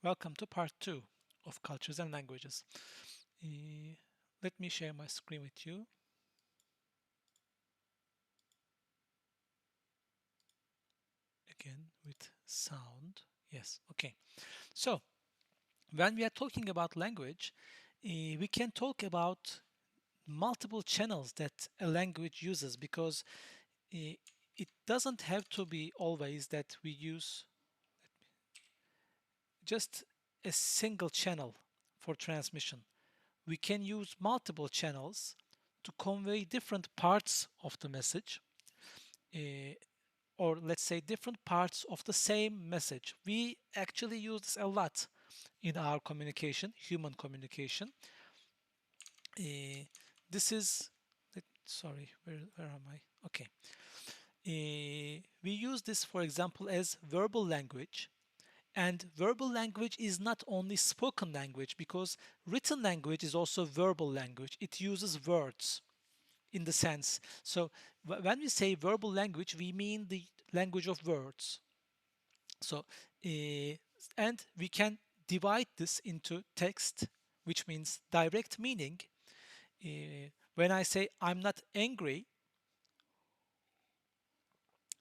Welcome to part 2 of Cultures and Languages. Uh, Let me share my screen with you. Again with sound. Yes, okay. So, when we are talking about language, we can talk about multiple channels that a language uses because uh, it doesn't have to be always that we use just a single channel for transmission. We can use multiple channels to convey different parts of the message, uh, or let's say different parts of the same message. We actually use this a lot in our communication, human communication. This is, sorry, where am I? Okay. We use this, for example, as verbal language. And verbal language is not only spoken language because written language is also verbal language. It uses words in the sense. So when we say verbal language, we mean the language of words. So, and we can divide this into text, which means direct meaning. When I say I'm not angry,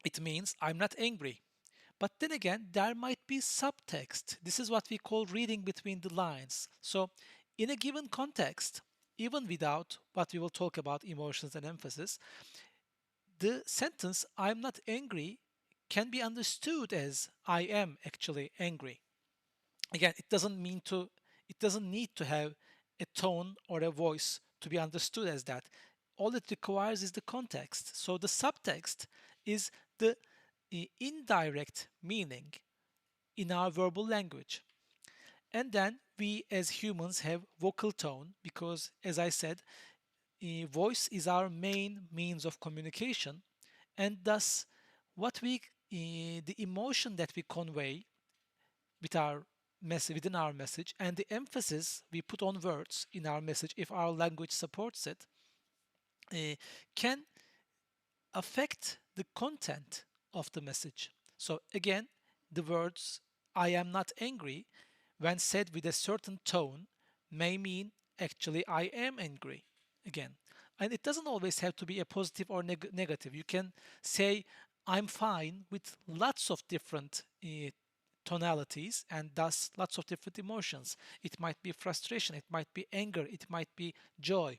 it means I'm not angry. But then again, there might be subtext. This is what we call reading between the lines. So, in a given context, even without what we will talk about emotions and emphasis, the sentence I'm not angry can be understood as I am actually angry. Again, it doesn't need to have a tone or a voice to be understood as that. All it requires is the context. So the subtext is the indirect meaning in our verbal language. And then we as humans have vocal tone because, as I said, voice is our main means of communication, and thus the emotion that we convey with our message within our message and the emphasis we put on words in our message, if our language supports it, can affect the content of the message. So again, the words I am not angry, when said with a certain tone, may mean actually I am angry again. And it doesn't always have to be a positive or negative. You can say I'm fine with lots of different tonalities and thus lots of different emotions. It might be frustration, it might be anger, it might be joy,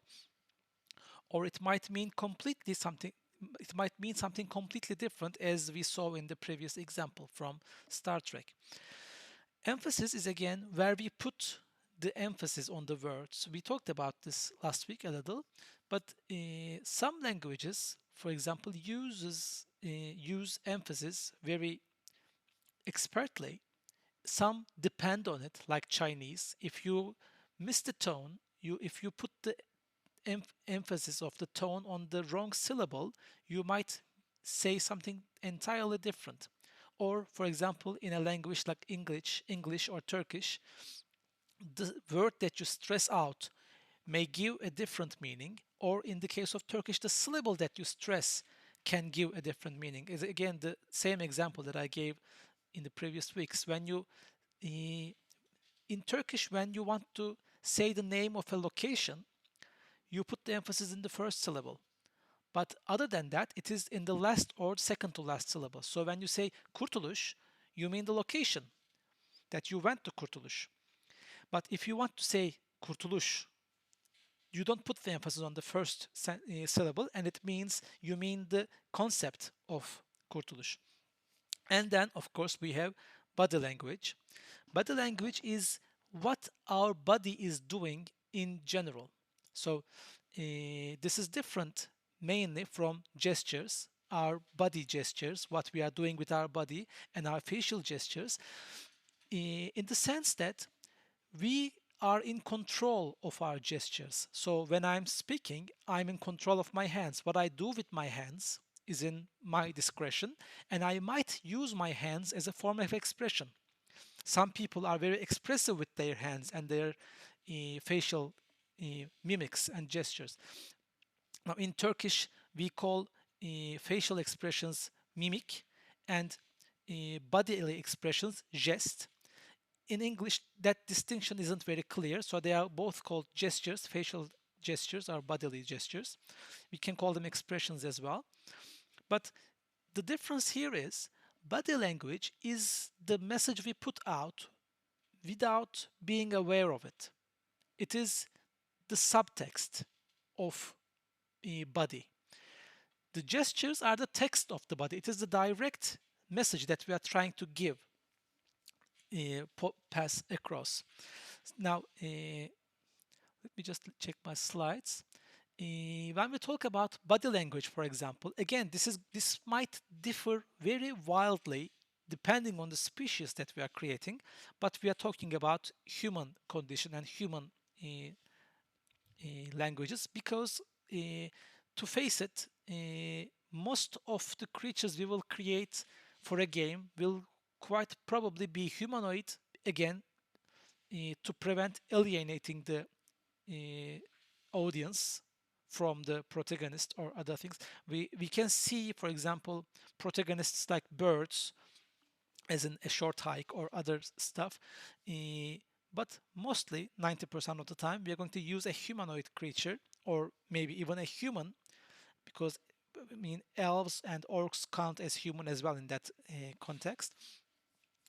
or it might mean something completely different, as we saw in the previous example from Star Trek. Emphasis is again where we put the emphasis on the words. We talked about this last week a little, but some languages, for example, use emphasis very expertly. Some depend on it, like Chinese. If you miss the tone, if you put the emphasis of the tone on the wrong syllable, you might say something entirely different. Or, for example, in a language like English or Turkish, the word that you stress out may give a different meaning, or in the case of Turkish, the syllable that you stress can give a different meaning. Is again the same example that I gave in the previous weeks. When you in Turkish, when you want to say the name of a location, you put the emphasis in the first syllable. But other than that, it is in the last or second to last syllable. So when you say Kurtuluş, you mean the location that you went to Kurtuluş. But if you want to say Kurtuluş, you don't put the emphasis on the first syllable, and it means you mean the concept of Kurtuluş. And then, of course, we have body language. Body language is what our body is doing in general. So, this is different mainly from gestures, our body gestures, what we are doing with our body, and our facial gestures, in the sense that we are in control of our gestures. So when I'm speaking, I'm in control of my hands. What I do with my hands is in my discretion, and I might use my hands as a form of expression. Some people are very expressive with their hands and their facial mimics and gestures. Now, in Turkish, we call facial expressions mimik and bodily expressions jest. in English, that distinction isn't very clear. So they are both called gestures, facial gestures or bodily gestures. We can call them expressions as well. But the difference here is body language is the message we put out without being aware of it. It is the subtext of a body. The gestures are the text of the body. It is the direct message that we are trying to give, pass across. Now, let me just check my slides. When we talk about body language, for example, again, this might differ very wildly depending on the species that we are creating, but we are talking about human condition and human languages because, to face it, most of the creatures we will create for a game will quite probably be humanoid, again, to prevent alienating the audience from the protagonist or other things. We can see, for example, protagonists like birds as in A Short Hike or other stuff, but mostly 90% of the time we are going to use a humanoid creature or maybe even a human, because I mean elves and orcs count as human as well in that context.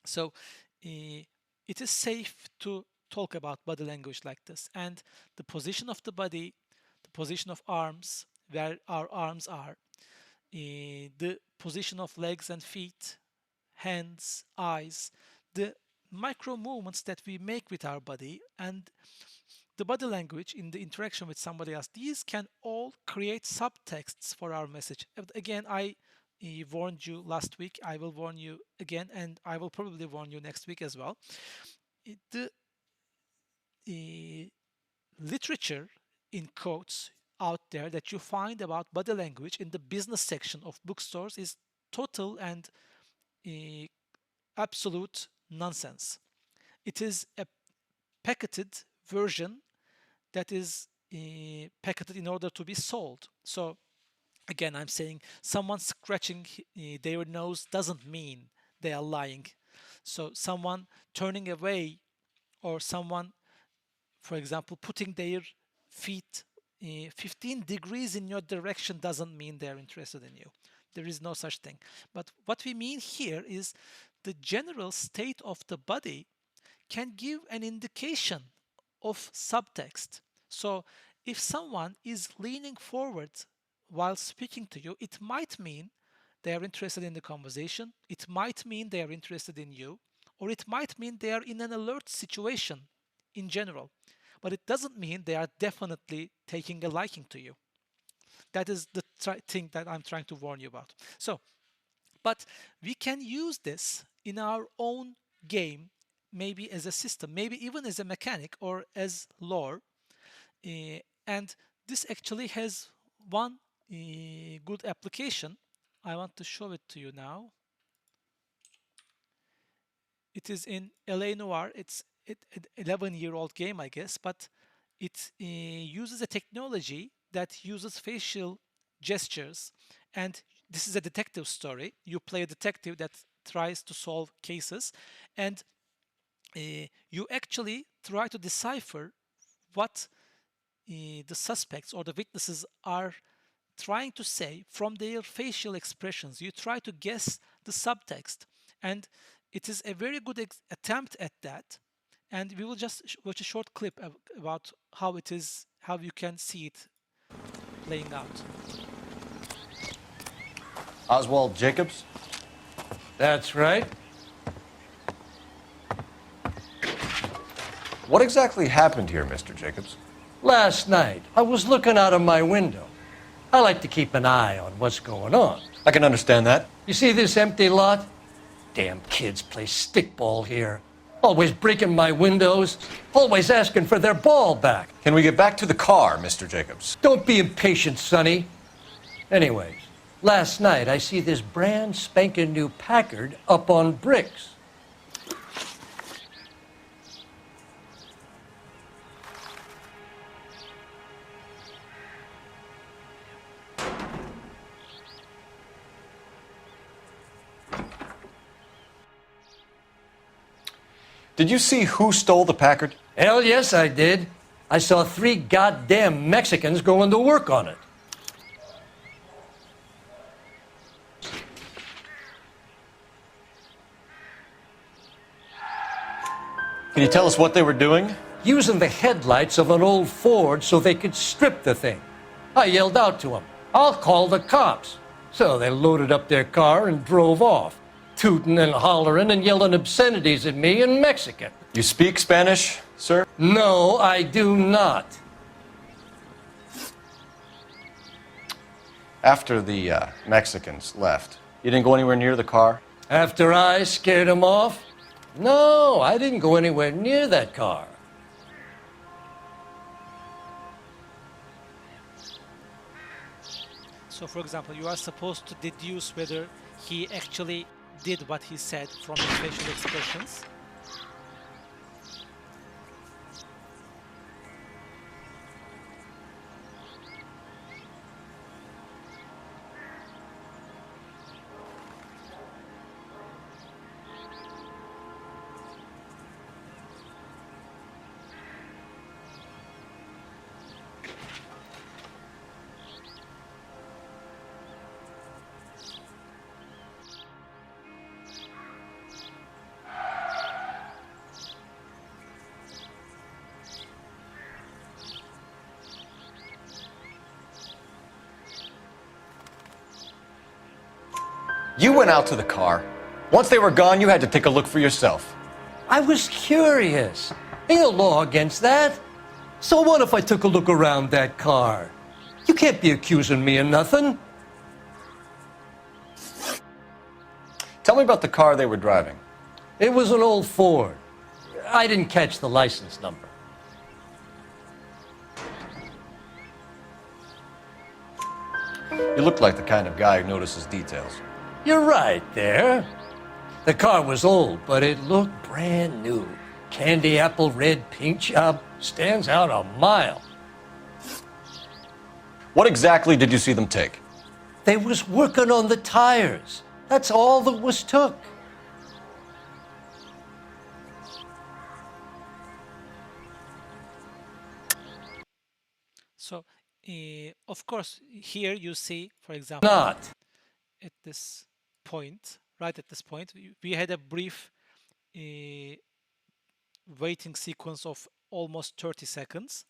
So it is safe to talk about body language like this, and the position of the body, the position of arms, where our arms are, the position of legs and feet, hands, eyes, the micro movements that we make with our body, and the body language in the interaction with somebody else, these can all create subtexts for our message. Again, I warned you last week, I will warn you again, and I will probably warn you next week as well. The literature in quotes out there that you find about body language in the business section of bookstores is total and absolute nonsense. It is a packeted version that is packeted in order to be sold. So again, I'm saying someone scratching their nose doesn't mean they are lying. So someone turning away, or someone, for example, putting their feet 15 degrees in your direction doesn't mean they're interested in you. There is no such thing. But what we mean here is the general state of the body can give an indication of subtext. So if someone is leaning forward while speaking to you, it might mean they are interested in the conversation, it might mean they are interested in you, or it might mean they are in an alert situation in general. But it doesn't mean they are definitely taking a liking to you. That is the thing that I'm trying to warn you about. So, but we can use this in our own game, maybe as a system, maybe even as a mechanic or as lore. And this actually has one good application. I want to show it to you now. It is in LA Noire. It's an 11-year-old game, I guess, but it uses a technology that uses facial gestures. And this is a detective story. You play a detective that tries to solve cases, and you actually try to decipher what the suspects or the witnesses are trying to say from their facial expressions. You try to guess the subtext, and it is a very good attempt at that. And we will just watch a short clip about how it is, how you can see it playing out. Oswald Jacobs? That's right. What exactly happened here, Mr. Jacobs? Last night, I was looking out of my window. I like to keep an eye on what's going on. I can understand that. You see this empty lot? Damn kids play stickball here. Always breaking my windows, always asking for their ball back. Can we get back to the car, Mr. Jacobs? Don't be impatient, Sonny. Anyways, last night I see this brand spanking new Packard up on bricks. Did you see who stole the Packard? Hell yes, I did. I saw 3 goddamn Mexicans going to work on it. Can you tell us what they were doing? Using the headlights of an old Ford so they could strip the thing. I yelled out to them, "I'll call the cops." So they loaded up their car and drove off, tooting and hollering and yelling obscenities at me in Mexican. You speak Spanish, sir? No, I do not. After the Mexicans left, you didn't go anywhere near the car? After I scared them off? No, I didn't go anywhere near that car. So, for example, you are supposed to deduce whether he actually did what he said from his facial expressions. You went out to the car. Once they were gone, you had to take a look for yourself. I was curious. Ain't no law against that. So what if I took a look around that car? You can't be accusing me of nothing. Tell me about the car they were driving. It was an old Ford. I didn't catch the license number. You look like the kind of guy who notices details. You're right there. The car was old, but it looked brand new. Candy apple red paint job stands out a mile. What exactly did you see them take? They was working on the tires. That's all that was took. So, of course, here you see, for example, Not. at this point, right at this point, we had a brief uh, waiting sequence of almost 30 seconds.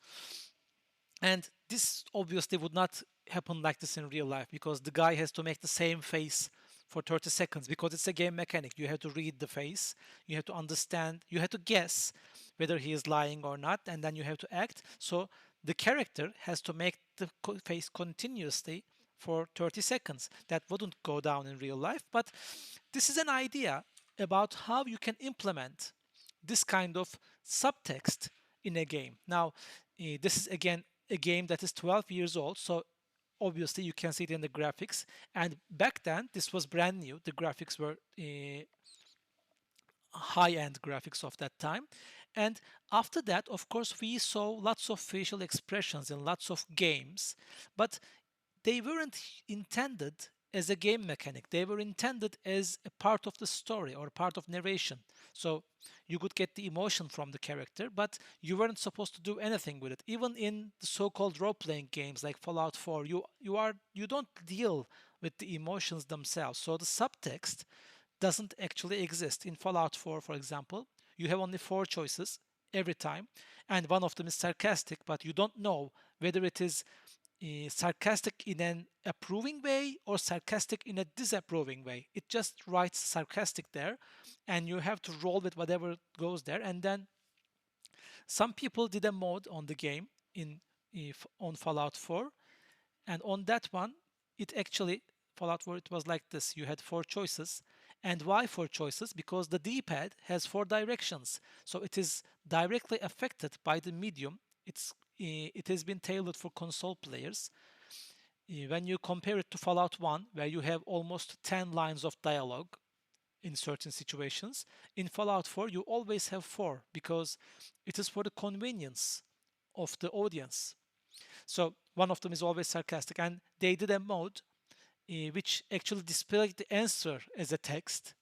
And this obviously would not happen like this in real life because the guy has to make the same face for 30 seconds because it's a game mechanic. You have to read the face, you have to understand, you have to guess whether he is lying or not, and then you have to act. So the character has to make the face continuously for 30 seconds. That wouldn't go down in real life, but this is an idea about how you can implement this kind of subtext in a game. Now, this is again a game that is 12 years old, so obviously you can see it in the graphics. And back then, this was brand new. The graphics were high-end graphics of that time. And after that, of course, we saw lots of facial expressions in lots of games, but they weren't intended as a game mechanic. They were intended as a part of the story or part of narration. So you could get the emotion from the character, but you weren't supposed to do anything with it. Even in the so-called role-playing games like Fallout 4, you don't deal with the emotions themselves. So the subtext doesn't actually exist. In Fallout 4, for example, you have only 4 choices every time, and one of them is sarcastic, but you don't know whether it is sarcastic in an approving way or sarcastic in a disapproving way. It just writes sarcastic there, and you have to roll with whatever goes there. And then some people did a mod on the game in on Fallout 4, and on that one, it actually Fallout 4 it was like this. You had 4 choices. And why 4 choices? Because the D-pad has 4 directions, so it is directly affected by the medium. It has been tailored for console players. When you compare it to Fallout 1, where you have almost 10 lines of dialogue in certain situations, in Fallout 4 you always have 4 because it is for the convenience of the audience. So one of them is always sarcastic, and they did a mode which actually displayed the answer as a text,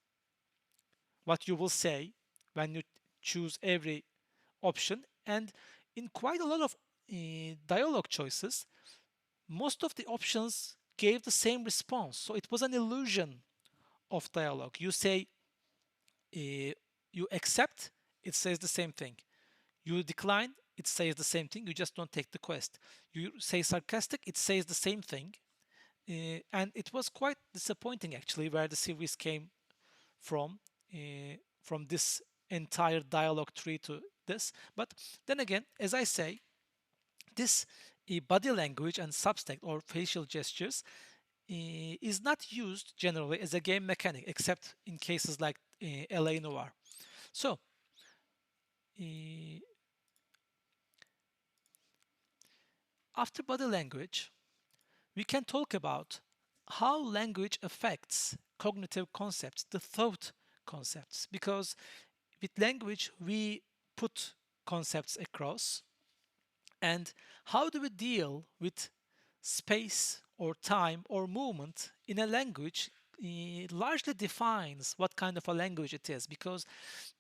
what you will say when you choose every option. And in quite a lot of dialogue choices, most of the options gave the same response. So it was an illusion of dialogue. You say you accept, it says the same thing. You decline, it says the same thing. You just don't take the quest. You say sarcastic, it says the same thing. And it was quite disappointing actually where the series came from this entire dialogue tree to this. But then again, as I say, this body language and subtext or facial gestures is not used generally as a game mechanic, except in cases like LA Noir. So, uh, after body language, we can talk about how language affects cognitive concepts, the thought concepts, because with language we put concepts across. And how do we deal with space or time or movement in a language? It largely defines what kind of a language it is, because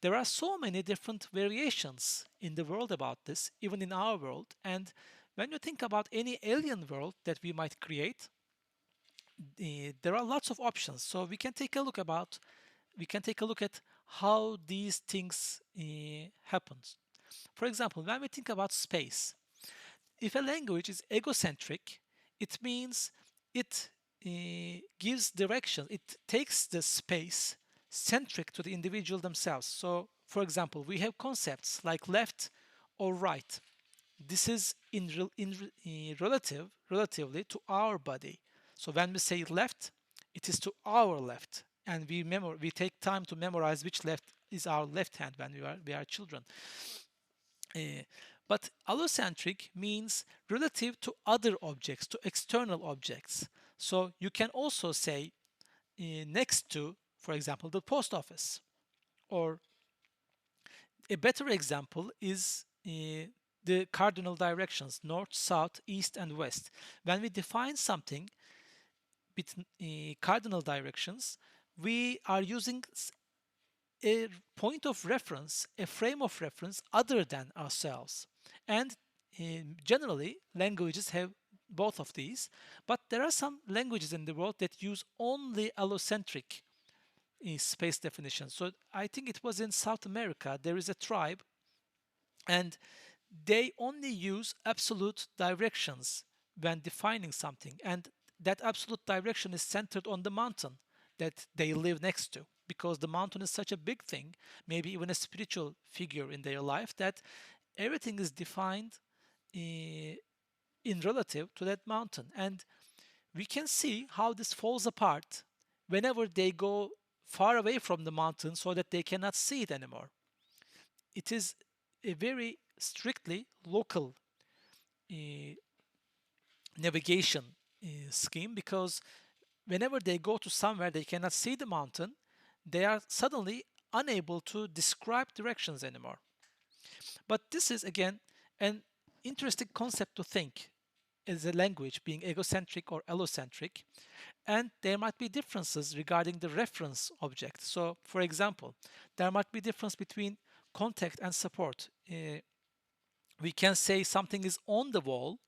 there are so many different variations in the world about this, even in our world. And when you think about any alien world that we might create, there are lots of options. So we can take a look at how these things happen. For example, when we think about space, if a language is egocentric, it means it gives direction. It takes the space centric to the individual themselves. So, for example, we have concepts like left or right. This is relatively to our body. So when we say left, it is to our left, and we take time to memorize which left is our left hand when we are children. Uh, but allocentric means relative to other objects, to external objects. So you can also say next to, for example, the post office. Or a better example is the cardinal directions, north, south, east, and west. When we define something with cardinal directions, we are using a point of reference, a frame of reference other than ourselves. And generally, languages have both of these, but there are some languages in the world that use only allocentric space definition. So I think it was in South America, there is a tribe, and they only use absolute directions when defining something. And that absolute direction is centered on the mountain that they live next to, because the mountain is such a big thing, maybe even a spiritual figure in their life, that everything is defined in relative to that mountain. And we can see how this falls apart whenever they go far away from the mountain so that they cannot see it anymore. It is a very strictly local uh, navigation scheme, because whenever they go to somewhere they cannot see the mountain, they are suddenly unable to describe directions anymore. But this is again an interesting concept to think as a language being egocentric or allocentric, and there might be differences regarding the reference object. So, for example, there might be difference between contact and support. We can say something is on the wall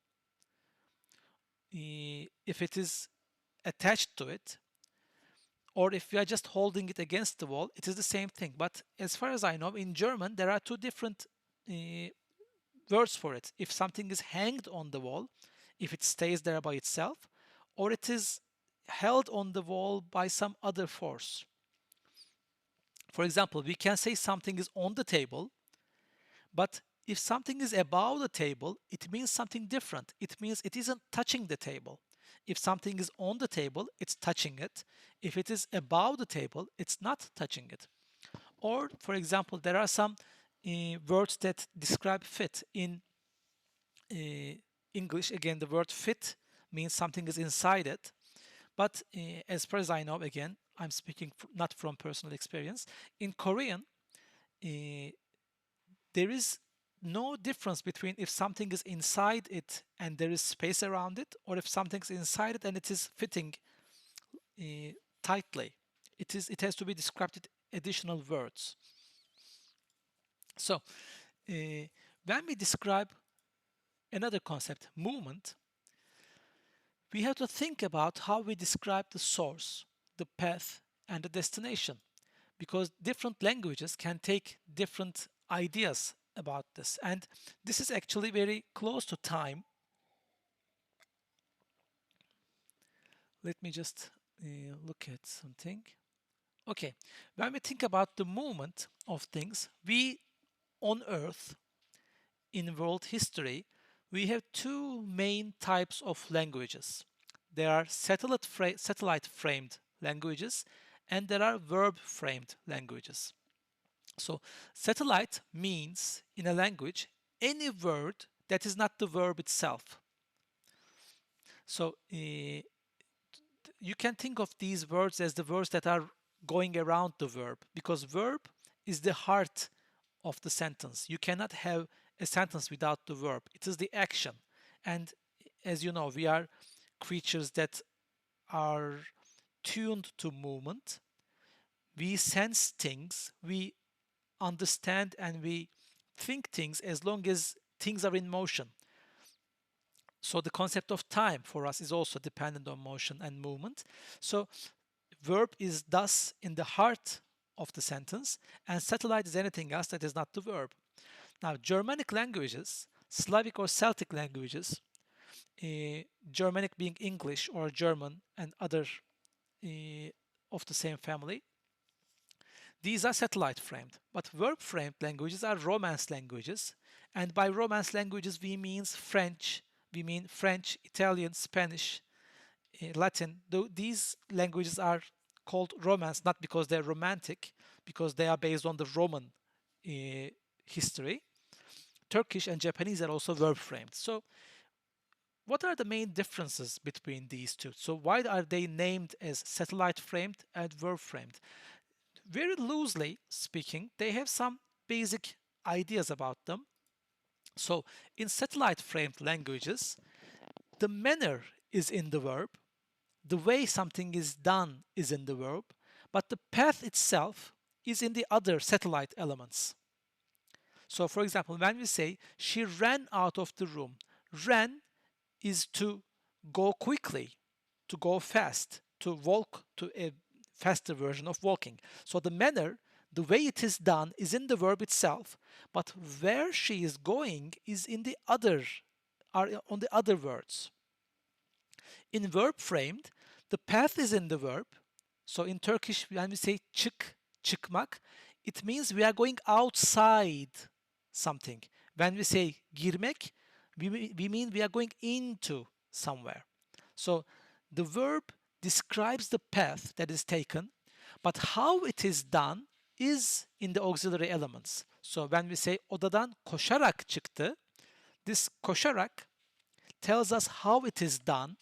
if it is attached to it, or if we are just holding it against the wall, it is the same thing. But as far as I know, in German, there are two different words for it. If something is hanged on the wall, if it stays there by itself, or it is held on the wall by some other force. For example, we can say something is on the table, but if something is above the table, it means something different. It means it isn't touching the table. If something is on the table, it's touching it. If it is above the table, it's not touching it. Or, for example, there are some words that describe fit. In English, again, the word fit means something is inside it. But as far as I know, again, I'm speaking not from personal experience. In Korean, there is no difference between if something is inside it and there is space around it, or if something's inside it and it is fitting tightly. It has to be described with additional words. So, when we describe another concept, movement, we have to think about how we describe the source, the path, and the destination, because different languages can take different ideas about this. And this is actually very close to time. Let me just look at something. Okay, when we think about the movement of things, we on Earth, in world history, we have two main types of languages. There are satellite framed languages and there are verb framed languages. So, satellite means in a language any word that is not the verb itself. So, you can think of these words as the words that are going around the verb, because verb is the heart of the sentence. You cannot have a sentence without the verb. It is the action. And as you know, we are creatures that are tuned to movement. We sense things, we understand and we think things as long as things are in motion. So the concept of time for us is also dependent on motion and movement. So verb is thus in the heart of the sentence, and satellite is anything else that is not the verb. Now, Germanic languages, Slavic or Celtic languages, Germanic being English or German and other of the same family, these are satellite framed. But verb framed languages are Romance languages, and by Romance languages we mean French, Italian, Spanish, Latin. These languages are called Romance not because they're romantic, because they are based on the Roman history. Turkish and Japanese are also verb framed. So, what are the main differences between these two? So, why are they named as satellite framed and verb framed? Very loosely speaking, they have some basic ideas about them. So, in satellite framed languages, the manner is in the verb, the way something is done is in the verb, but the path itself is in the other satellite elements. So, for example, when we say she ran out of the room, ran is to go quickly, to go fast, to walk, to a faster version of walking. So, the manner, the way it is done, is in the verb itself, but where she is going is in the other, are on the other words. In verb framed, the path is in the verb. So in Turkish, when we say çıkmak, it means we are going outside something. When we say girmek, we mean we are going into somewhere. So the verb describes the path that is taken, but how it is done is in the auxiliary elements. So when we say odadan koşarak çıktı, this koşarak tells us how it is done,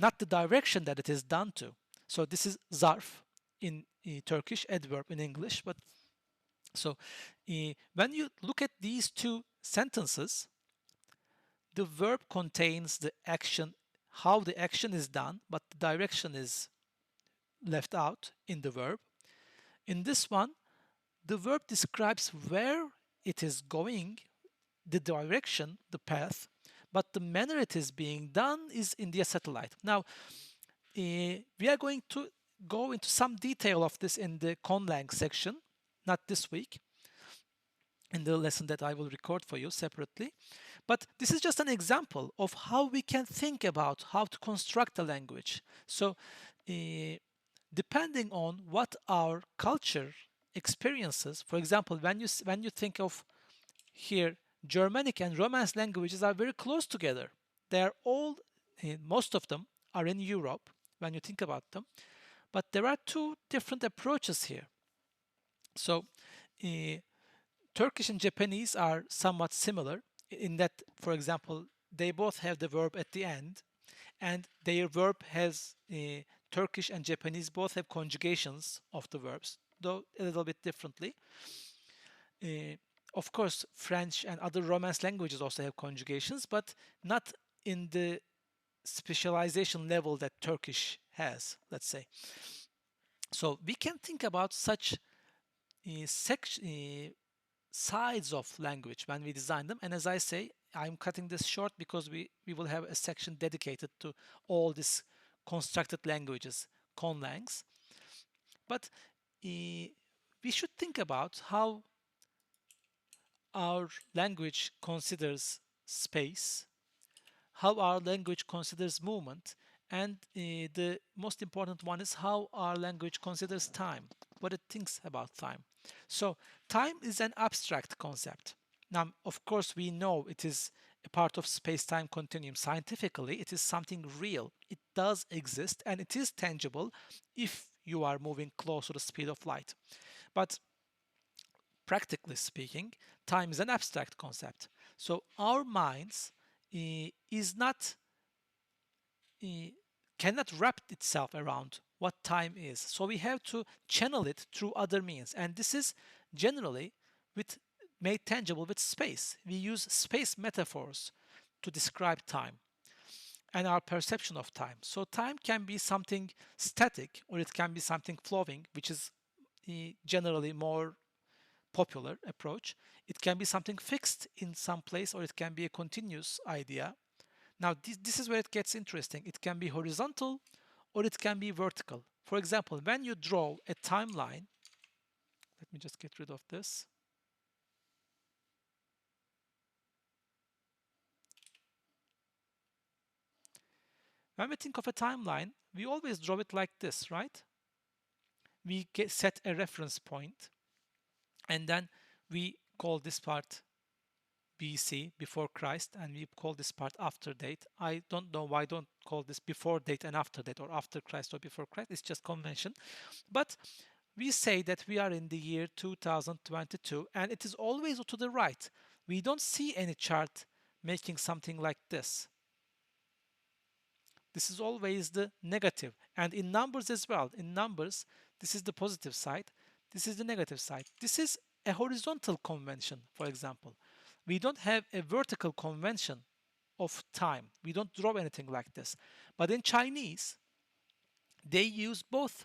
not the direction that it is done to. So this is zarf in Turkish, adverb in English. But so when you look at these two sentences, the verb contains the action, how the action is done, but the direction is left out in the verb. In this one, the verb describes where it is going, the direction, the path, but the manner it is being done is in the satellite. Now, we are going to go into some detail of this in the conlang section, not this week, in the lesson that I will record for you separately. But this is just an example of how we can think about how to construct a language. So, depending on what our culture experiences, for example, when you think of here, Germanic and Romance languages are very close together. They are all, most of them are in Europe when you think about them, but there are two different approaches here. So, Turkish and Japanese are somewhat similar in that, for example, they both have the verb at the end, and their verb has Turkish and Japanese both have conjugations of the verbs, though a little bit differently. Of course, French and other Romance languages also have conjugations, but not in the specialization level that Turkish has, let's say. So we can think about such sides of language when we design them. And as I say, I'm cutting this short because we will have a section dedicated to all these constructed languages, conlangs. But we should think about how our language considers space, how our language considers movement, and the most important one is how our language considers time, what it thinks about time. So time is an abstract concept. Now, of course, we know it is a part of space-time continuum. Scientifically, it is something real. It does exist and it is tangible if you are moving close to the speed of light. But practically speaking, time is an abstract concept. So our minds is not cannot wrap itself around what time is. So we have to channel it through other means, and this is generally with made tangible with space. We use space metaphors to describe time and our perception of time. So time can be something static or it can be something flowing, which is generally more popular approach. It can be something fixed in some place or it can be a continuous idea. Now, this is where it gets interesting. It can be horizontal or it can be vertical. For example, when you draw a timeline, let me just get rid of this. When we think of a timeline, we always draw it like this, right? We set a reference point, and then we call this part BC, before Christ, and we call this part after date. I don't know why I don't call this before date and after date, or after Christ or before Christ. It's just convention. But we say that we are in the year 2022, and it is always to the right. We don't see any chart making something like this. This is always the negative, and in numbers as well. In numbers, this is the positive side, this is the negative side. This is a horizontal convention, for example. We don't have a vertical convention of time. We don't draw anything like this. But in Chinese, they use both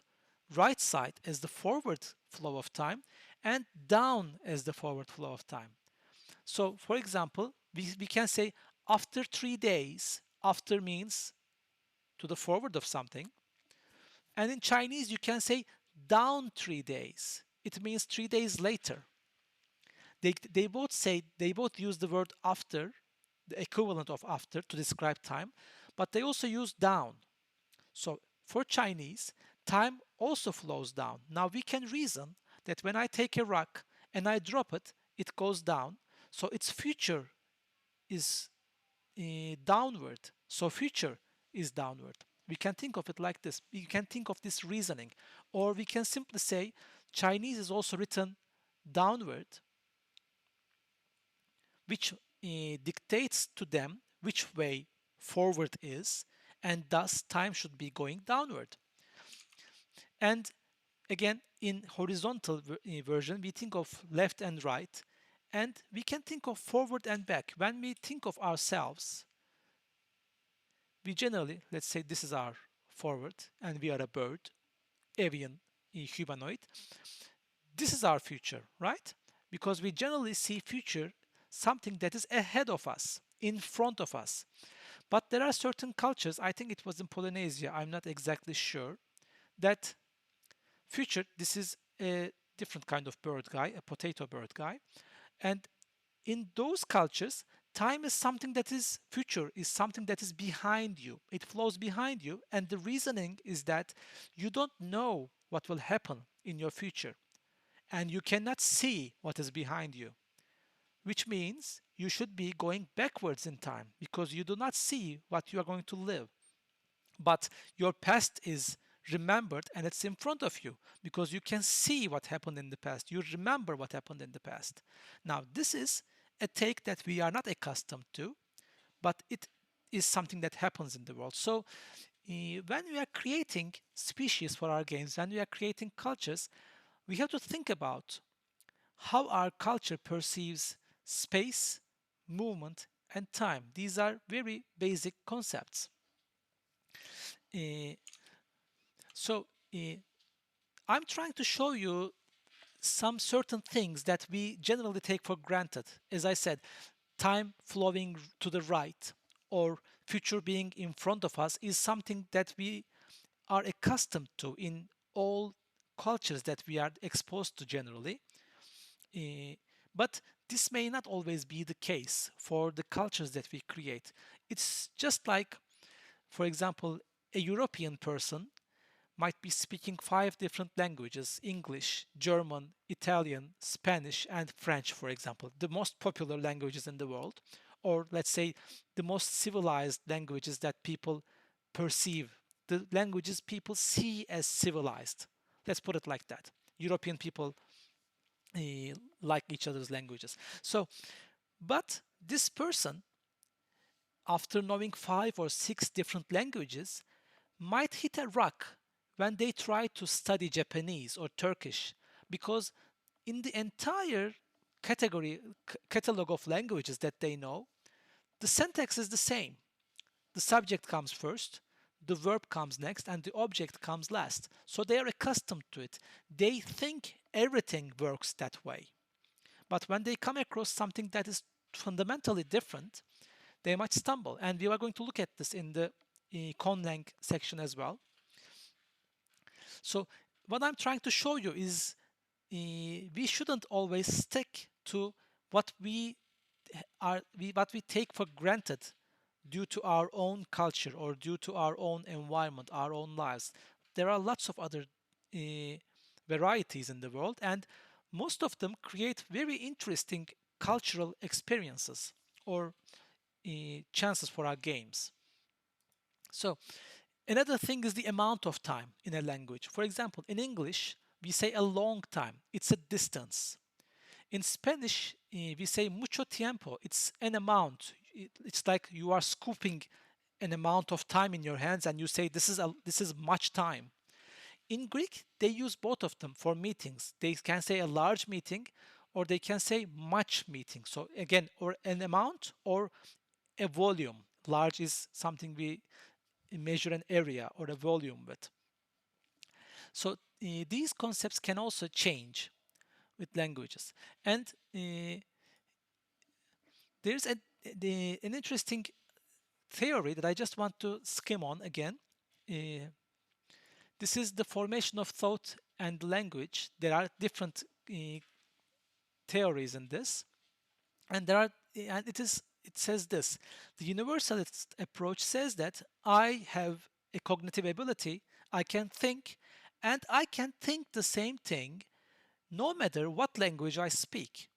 right side as the forward flow of time and down as the forward flow of time. So, for example, we can say after 3 days. After means to the forward of something. And in Chinese, you can say down 3 days. It means 3 days later. They both use the word after, the equivalent of after, to describe time, but they also use down. So for Chinese, time also flows down. Now we can reason that when I take a rock and I drop it, it goes down. So its future is downward. So future is downward. We can think of it like this. We can think of this reasoning. Or we can simply say Chinese is also written downward, which dictates to them which way forward is, and thus time should be going downward. And again, in horizontal version, we think of left and right, and we can think of forward and back. When we think of ourselves, we generally, let's say this is our forward, and we are a bird, avian humanoid. This is our future, right? Because we generally see future something that is ahead of us, in front of us. But there are certain cultures, I think it was in Polynesia, I'm not exactly sure, that future, this is a different kind of bird guy, a potato bird guy. And in those cultures, time is something that is future, is something that is behind you. It flows behind you. And the reasoning is that you don't know what will happen in your future. And you cannot see what is behind you, which means you should be going backwards in time because you do not see what you are going to live. But your past is remembered and it's in front of you because you can see what happened in the past. You remember what happened in the past. Now, this is a take that we are not accustomed to, but it is something that happens in the world. So, when we are creating species for our games, when we are creating cultures, we have to think about how our culture perceives space, movement, and time. These are very basic concepts. So I'm trying to show you some certain things that we generally take for granted. As I said, time flowing to the right or future being in front of us is something that we are accustomed to in all cultures that we are exposed to generally. Eh, but this may not always be the case for the cultures that we create. It's just like, for example, a European person might be speaking five different languages: English, German, Italian, Spanish, and French, for example, the most popular languages in the world, or let's say the most civilized languages that people perceive, the languages people see as civilized. Let's put it like that. European people uh, like each other's languages. So, but this person, after knowing five or six different languages, might hit a rock when they try to study Japanese or Turkish, because in the entire catalog of languages that they know, the syntax is the same. The subject comes first, the verb comes next, and the object comes last. So they are accustomed to it. They think everything works that way. But when they come across something that is fundamentally different, they might stumble. And we are going to look at this in the conlang section as well. So what I'm trying to show you is we shouldn't always stick to what we take for granted due to our own culture or due to our own environment, our own lives. There are lots of other uh, varieties in the world, and most of them create very interesting cultural experiences or chances for our games. So another thing is the amount of time in a language. For example, in English, we say a long time. It's a distance. In Spanish, we say mucho tiempo. It's an amount. It's like you are scooping an amount of time in your hands, and you say this is much time. In Greek, they use both of them for meetings. They can say a large meeting, or they can say much meeting. So again, or an amount or a volume. Large is something we measure an area or a volume with. So these concepts can also change with languages. And there's an interesting theory that I just want to skim on again. Uh, this is the formation of thought and language. There are different theories in this, and it says this: the universalist approach says that I have a cognitive ability, I can think, and I can think the same thing no matter what language I speak,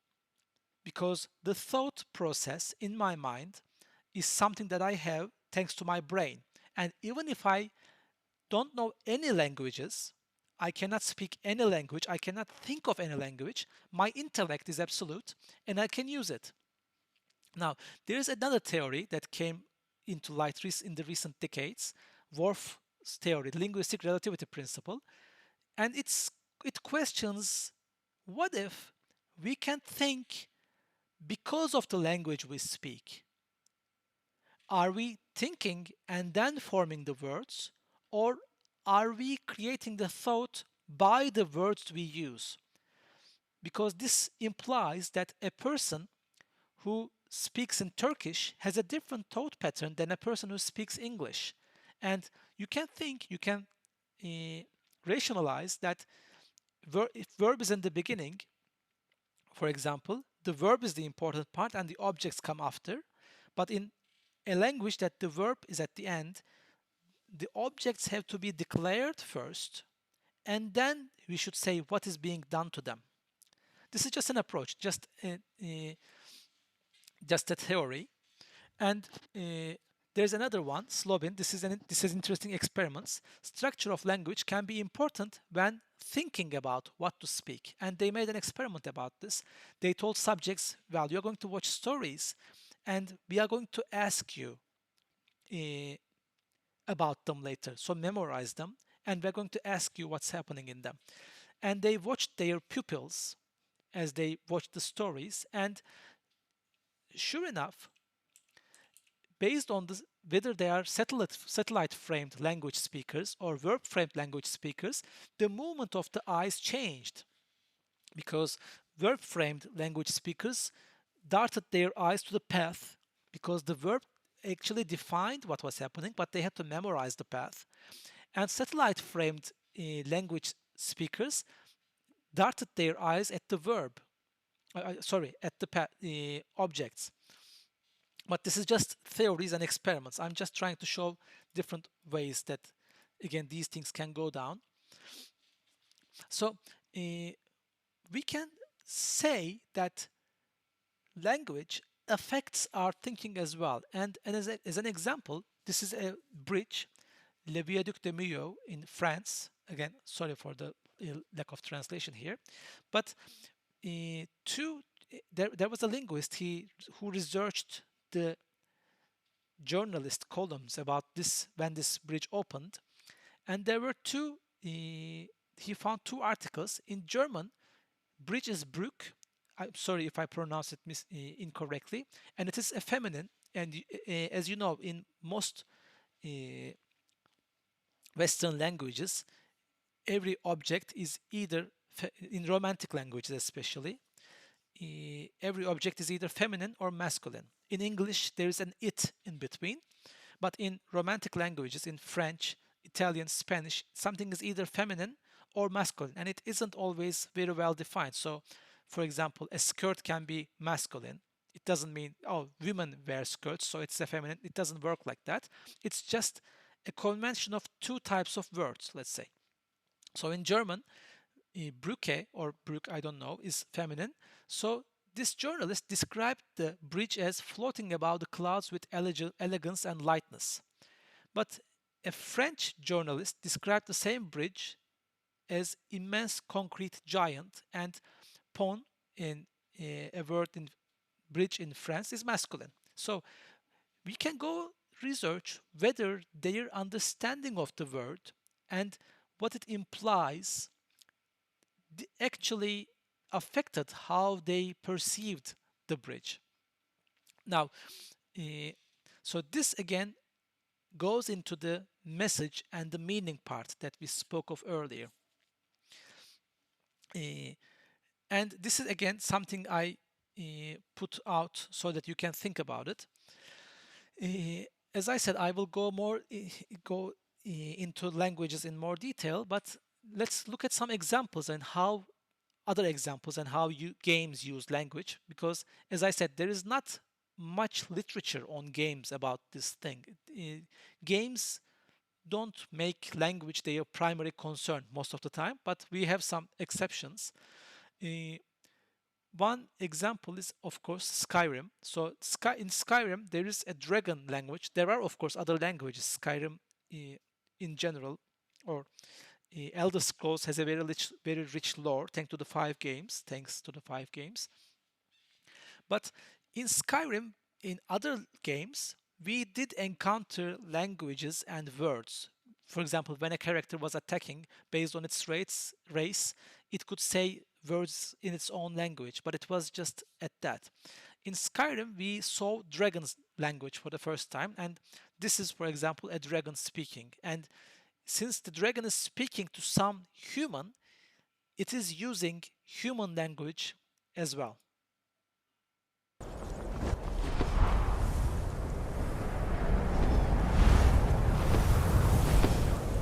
because the thought process in my mind is something that I have thanks to my brain. And even if I don't know any languages, I cannot speak any language, I cannot think of any language, my intellect is absolute and I can use it. Now, there is another theory that came into light in the recent decades, Worf's theory, the linguistic relativity principle, and it questions, what if we can think because of the language we speak? Are we thinking and then forming the words, or are we creating the thought by the words we use? Because this implies that a person who speaks in Turkish has a different thought pattern than a person who speaks English. And you can think, you can uh, rationalize that if verb is in the beginning, for example, the verb is the important part and the objects come after. But in a language that the verb is at the end, the objects have to be declared first, and then we should say what is being done to them. This is just an approach, just a theory. And there's another one, Slobin. This is interesting experiments. Structure of language can be important when thinking about what to speak. And they made an experiment about this. They told subjects, well, you're going to watch stories, and we are going to ask you about them later. So memorize them, and we're going to ask you what's happening in them. And they watched their pupils as they watched the stories, and sure enough, based on whether they are satellite framed language speakers or verb framed language speakers, the movement of the eyes changed. because verb-framed language speakers darted their eyes to the path because the verb actually defined what was happening, but they had to memorize the path. And satellite-framed language speakers darted their eyes at the verb, at the objects. But this is just theories and experiments. I'm just trying to show different ways that, again, these things can go down. So we can say that language affects our thinking as well. And as an example, this is a bridge, Le Viaduc de Millau in France. Again, sorry for the lack of translation here. But there was a linguist who researched the journalist columns about this when this bridge opened, and there were he found two articles in German. Bridge is Brück. I'm sorry if I pronounce it incorrectly, and it is a feminine. And as you know, in most Western languages, every object is either in romantic languages especially, every object is either feminine or masculine. In English, there is an it in between, but in romantic languages, in French, Italian, Spanish, something is either feminine or masculine, and it isn't always very well defined. So, for example, a skirt can be masculine. It doesn't mean, oh, women wear skirts, so it's a feminine. It doesn't work like that. It's just a convention of two types of words, let's say. So in German, Brücke or Brück, I don't know, is feminine. So this journalist described the bridge as floating above the clouds with elegance and lightness. But a French journalist described the same bridge as immense concrete giant, and pont in a word in bridge in France is masculine. So we can go research whether their understanding of the word and what it implies actually affected how they perceived the bridge. Now, so this again goes into the message and the meaning part that we spoke of earlier. And this is again something I put out so that you can think about it. As I said, I will go into languages in more detail, but let's look at some examples and how games use language, because as I said, there is not much literature on games about this thing. Games don't make language their primary concern most of the time, but we have some exceptions. One example is, of course, Skyrim. So in Skyrim, there is a dragon language. There are, of course, other languages. Skyrim in general, or Elder Scrolls has a very rich lore thanks to the 5 games. But in Skyrim, in other games, we did encounter languages and words. For example, when a character was attacking, based on its race, it could say words in its own language, but it was just at that. In Skyrim, we saw dragon's language for the first time, and this is, for example, a dragon speaking. And since the dragon is speaking to some human, it is using human language as well.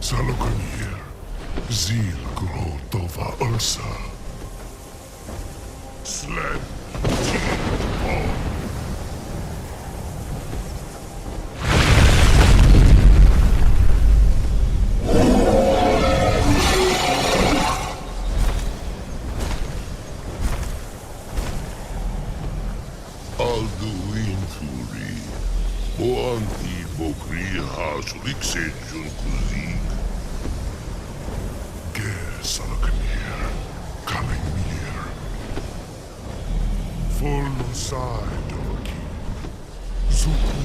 Salokanir, Zil Grotova Ursa. Sled T-Ball. Alduin Turi, Boanti Bokri Hasuliksenjun Kuzik. Ger Salokanir, Kalimir. Full side Doki. Zuku,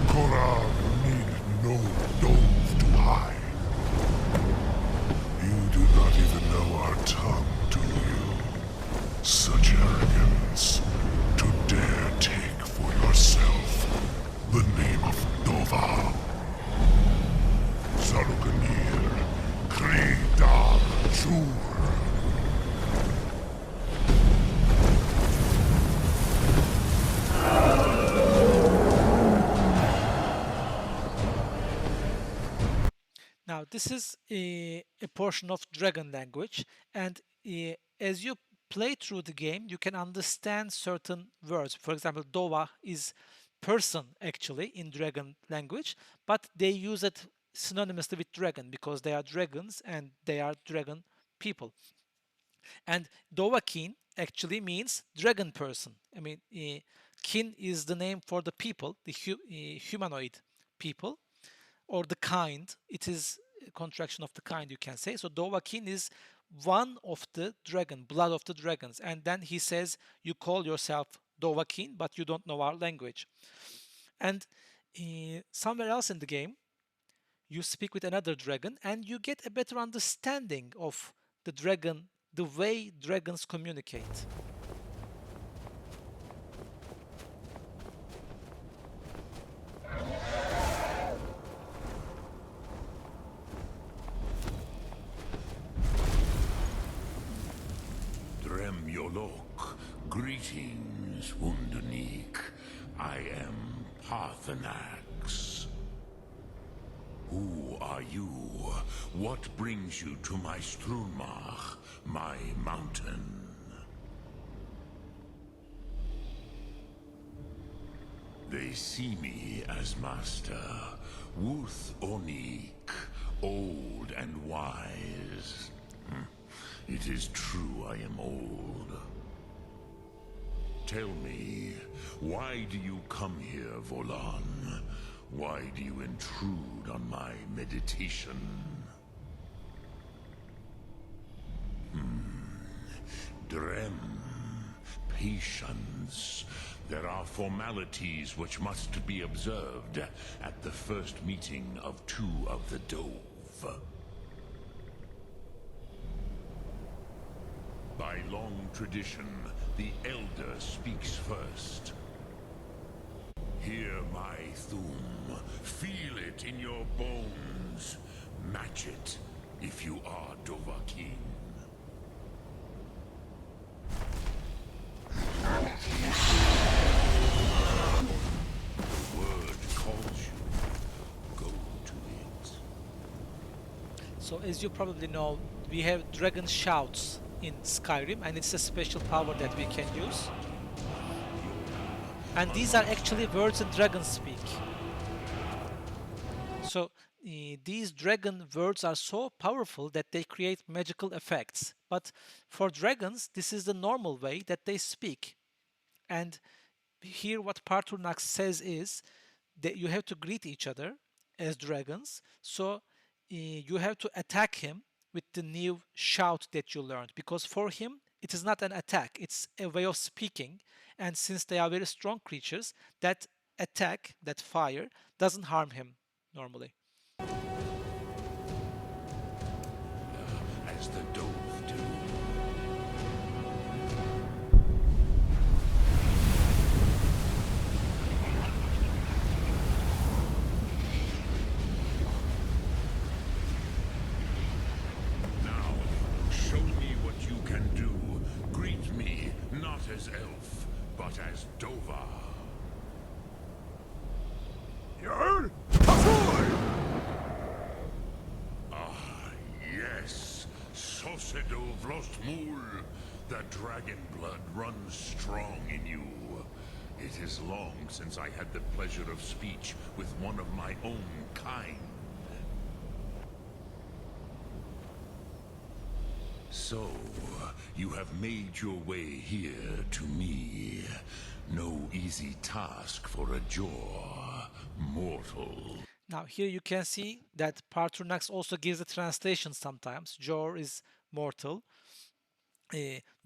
Koran Nil no dove to hide. You do not even know our tongue, do you? Such arrogance. To dare take for yourself the name of Dova. Salukanir, Kridar Zur. this is a portion of dragon language, and as you play through the game, you can understand certain words. For example, Dova is person actually in dragon language, but they use it synonymously with dragon because they are dragons and they are dragon people. And Dovahkiin actually means dragon person. I mean, kin is the name for the people, the humanoid people, or the kind. It is a contraction of the kind, you can say. So Dovahkiin is one of the dragon, blood of the dragons. And then he says, you call yourself Dovahkiin, but you don't know our language. And somewhere else in the game, you speak with another dragon and you get a better understanding of the dragon, the way dragons communicate. Drem Yolok, greetings, Wundernik. I am Parthenax. Who are you? What brings you to my Strunmach, my mountain? They see me as master, Wuth Onik, old and wise. It is true I am old. Tell me, why do you come here, Volan? Why do you intrude on my meditation? Drem, patience. There are formalities which must be observed at the first meeting of two of the Dove. By long tradition, the Elder speaks first. Hear my thum. Feel it in your bones. Match it if you are Dovahkiin. The word calls you. Go to it. So as you probably know, we have dragon shouts in Skyrim, and it's a special power that we can use. And these are actually words in dragon speak. So these dragon words are so powerful that they create magical effects. But for dragons, this is the normal way that they speak. And here what Patronax says is that you have to greet each other as dragons. So you have to attack him with the new shout that you learned, because for him it is not an attack, it's a way of speaking. And since they are very strong creatures, that attack, that fire, doesn't harm him normally. As the Dove do. Now, show me what you can do. Greet me, not as elf, but as Dova. Yarn! Yes, Sosedo Vlostmul. The dragon blood runs strong in you. It is long since I had the pleasure of speech with one of my own kind. So, you have made your way here to me. No easy task for a Jor mortal. Now here you can see that Patronax also gives a translation sometimes. Jor is mortal.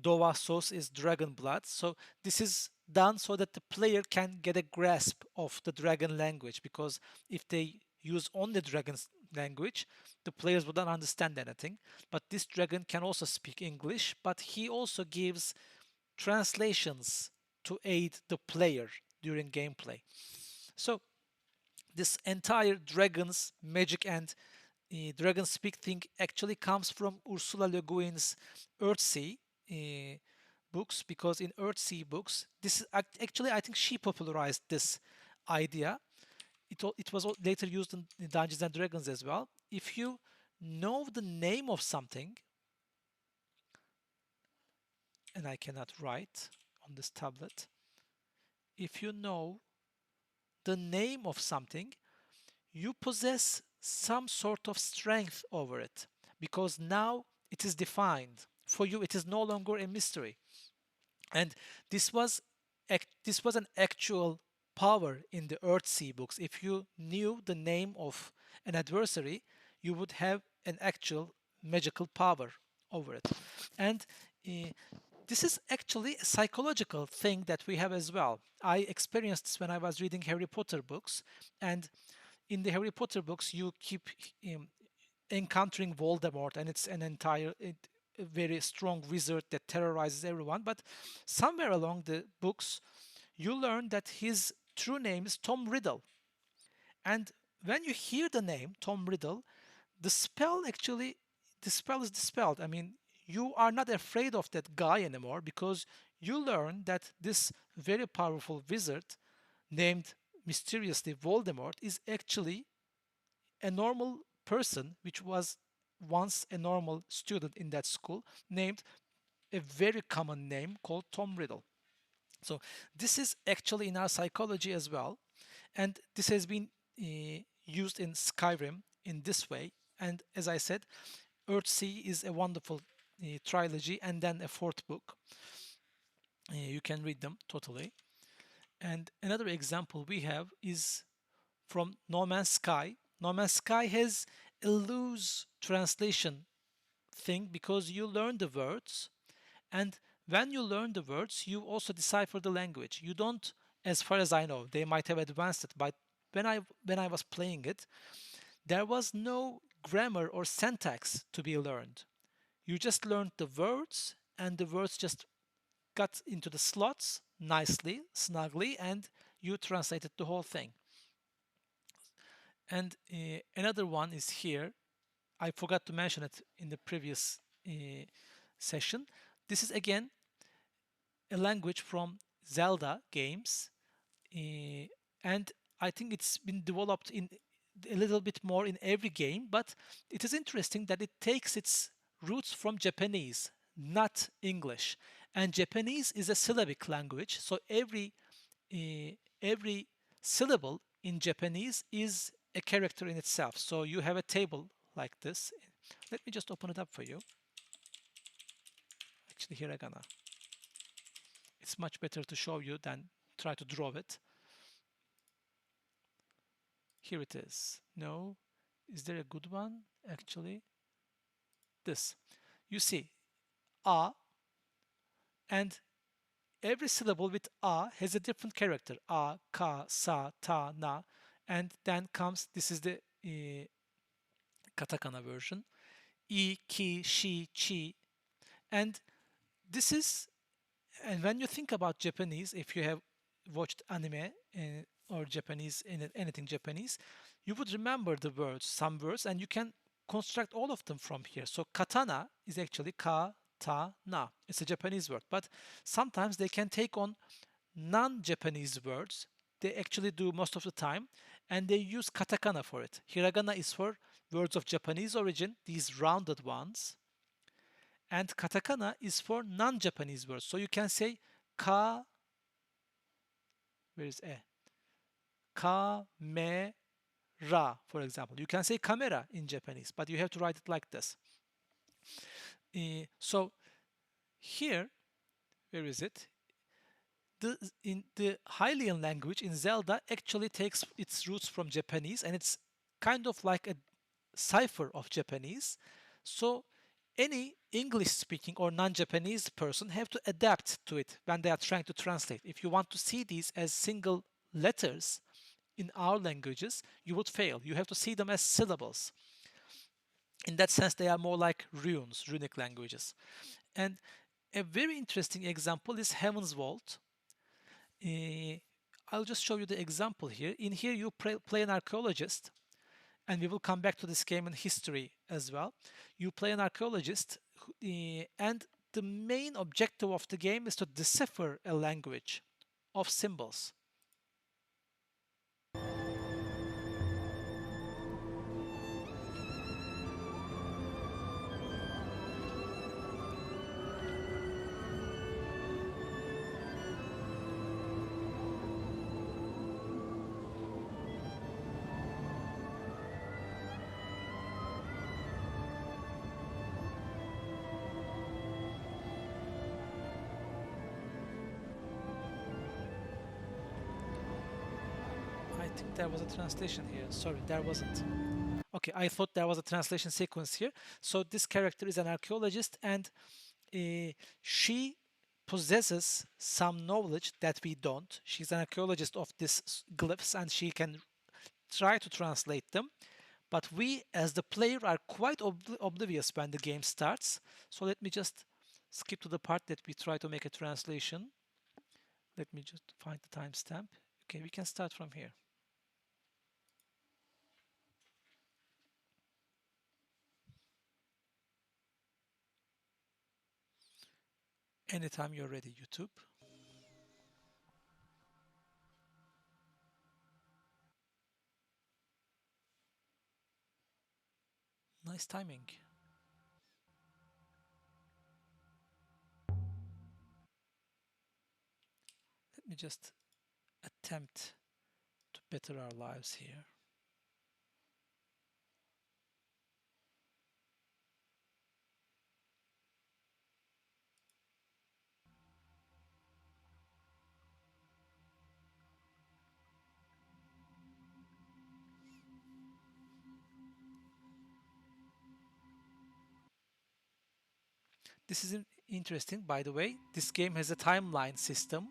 Dova Sos is dragon blood. So this is done so that the player can get a grasp of the dragon language, because if they use only dragon's language, the players would not understand anything. But this dragon can also speak English, but he also gives translations to aid the player during gameplay. So this entire dragons magic and dragon speak thing actually comes from Ursula Le Guin's Earthsea books, because in Earthsea books, this is actually, I think she popularized this idea. It was later used in Dungeons and Dragons as well. If you know the name of something, and I cannot write on this tablet, if you know the name of something, you possess some sort of strength over it because now it is defined. For you, it is no longer a mystery. And this was this was an actual power in the Earthsea books. If you knew the name of an adversary, you would have an actual magical power over it. And uh, this is actually a psychological thing that we have as well. I experienced this when I was reading Harry Potter books, and in the Harry Potter books, you keep um, encountering Voldemort, and it's an a very strong wizard that terrorizes everyone. But somewhere along the books, you learn that his true name is Tom Riddle. And when you hear the name Tom Riddle, the spell is dispelled. I mean, you are not afraid of that guy anymore because you learn that this very powerful wizard named mysteriously Voldemort is actually a normal person, which was once a normal student in that school, named a very common name called Tom Riddle. So this is actually in our psychology as well, and this has been used in Skyrim in this way. And as I said, Earthsea is a wonderful trilogy, and then a fourth book. You can read them totally. And another example we have is from No Man's Sky. No Man's Sky has a loose translation thing because you learn the words, and when you learn the words, you also decipher the language. You don't, as far as I know, they might have advanced it, but when I was playing it, there was no grammar or syntax to be learned. You just learned the words, and the words just got into the slots nicely, snugly, and you translated the whole thing. And another one is here. I forgot to mention it in the previous session. This is again a language from Zelda games, and I think it's been developed in a little bit more in every game. But it is interesting that it takes its roots from Japanese, not English. And Japanese is a syllabic language, so every syllable in Japanese is a character in itself. So you have a table like this. Let me just open it up for you. Actually, hiragana. It's much better to show you than try to draw it. Here it is. No, is there a good one? Actually, this. You see, a, and every syllable with a has a different character. A, ka, sa, ta, na, and then comes, this is the katakana version. I, ki, shi, chi, and this is, and when you think about Japanese, if you have watched anime or Japanese, anything Japanese, you would remember the words, some words, and you can construct all of them from here. So katana is actually ka-ta-na. It's a Japanese word, but sometimes they can take on non-Japanese words. They actually do most of the time, and they use katakana for it. Hiragana is for words of Japanese origin, these rounded ones, and katakana is for non-Japanese words. So you can say ka, where is e? Kamera, for example. You can say camera in Japanese, but you have to write it like this. So here, where is it? In the Hylian language in Zelda actually takes its roots from Japanese, and it's kind of like a cipher of Japanese. So any English speaking or non-Japanese person have to adapt to it when they are trying to translate. If you want to see these as single letters in our languages, you would fail. You have to see them as syllables. In that sense, they are more like runes, runic languages. And a very interesting example is Heaven's Vault. I'll just show you the example here. In here, you play an archaeologist, and we will come back to this game in history as well. You play an archaeologist, and the main objective of the game is to decipher a language of symbols. think there was a translation here. Sorry, there wasn't. Okay, I thought there was a translation sequence here. So this character is an archaeologist, and she possesses some knowledge that we don't. She's an archaeologist of these glyphs, and she can try to translate them. But we, as the player, are quite oblivious when the game starts. So let me just skip to the part that we try to make a translation. Let me just find the timestamp. Okay, we can start from here. Anytime you're ready, YouTube. Nice timing. Let me just attempt to better our lives here. This is interesting, by the way. This game has a timeline system.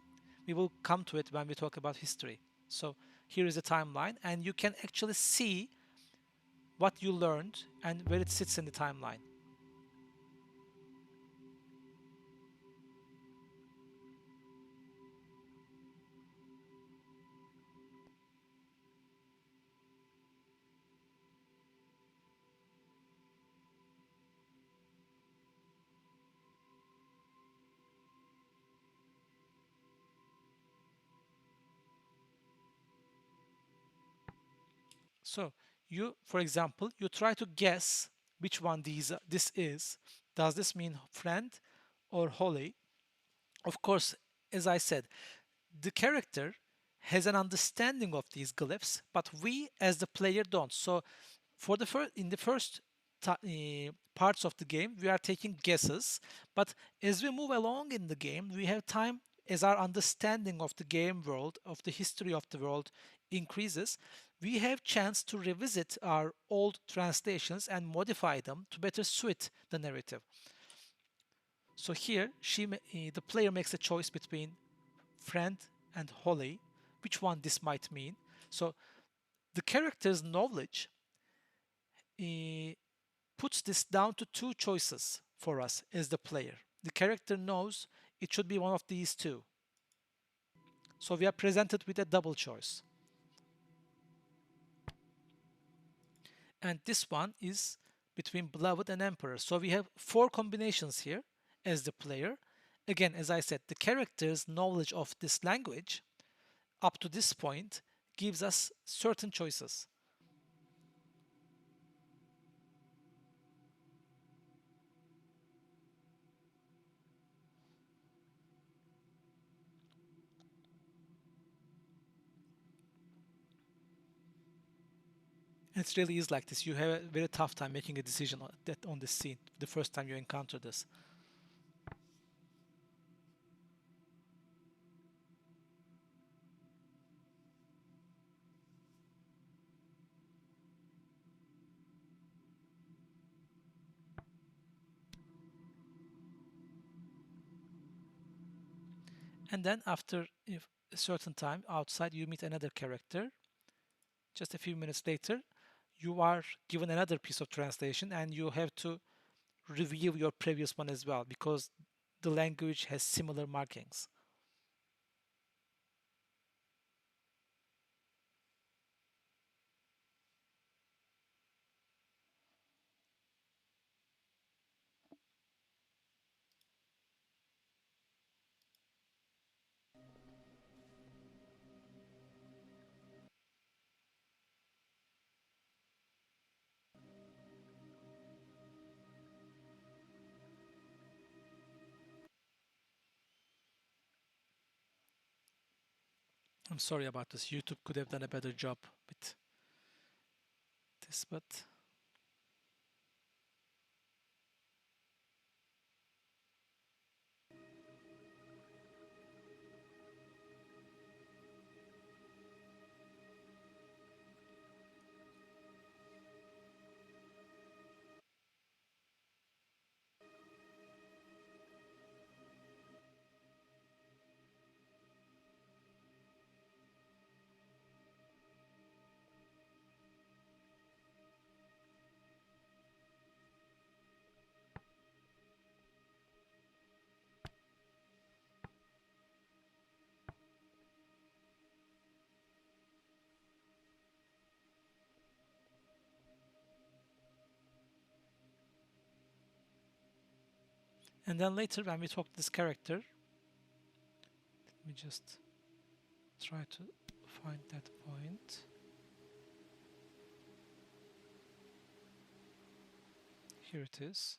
We will come to it when we talk about history. So here is a timeline, and you can actually see what you learned and where it sits in the timeline. So you, for example, you try to guess which one this is. Does this mean friend or holy? Of course, as I said, the character has an understanding of these glyphs, but we as the player don't. So for the in the first parts of the game, we are taking guesses, but as we move along in the game, we have time, as our understanding of the game world, of the history of the world increases, we have chance to revisit our old translations and modify them to better suit the narrative. So here, the player makes a choice between friend and holy, which one this might mean. So the character's knowledge puts this down to two choices for us as the player. The character knows it should be one of these two. So we are presented with a double choice. And this one is between beloved and emperor. So we have four combinations here as the player. Again, as I said, the character's knowledge of this language up to this point gives us certain choices. It really is like this. You have a very tough time making a decision on this scene the first time you encounter this. And then after a certain time outside, you meet another character. Just a few minutes later, you are given another piece of translation, and you have to review your previous one as well because the language has similar markings. I'm sorry about this. YouTube could have done a better job with this, but And then later when we talk to this character, let me just try to find that point. Here it is.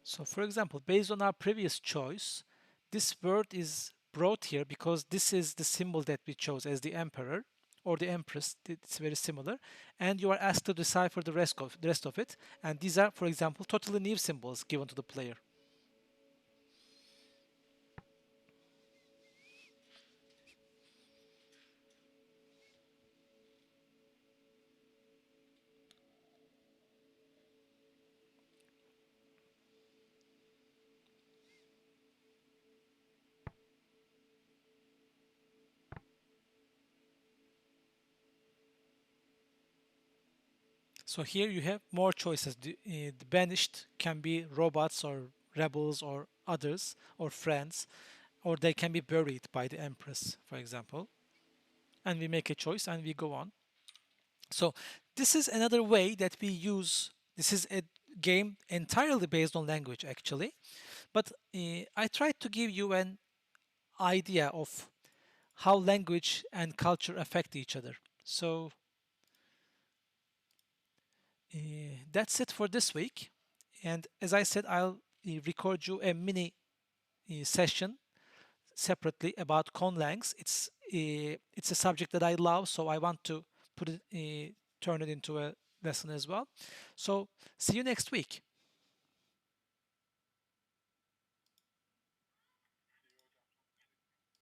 So for example, based on our previous choice, this word is brought here because this is the symbol that we chose as the emperor or the empress. It's very similar. And you are asked to decipher the rest of it. And these are, for example, totally new symbols given to the player. So here you have more choices. The banished can be robots or rebels or others or friends, or they can be buried by the empress, for example. And we make a choice and we go on. So this is another way that we use. This is a game entirely based on language, actually. But I tried to give you an idea of how language and culture affect each other. So that's it for this week. And as I said, I'll record you a mini session separately about conlangs. It's a subject that I love, so I want to turn it into a lesson as well. So see you next week.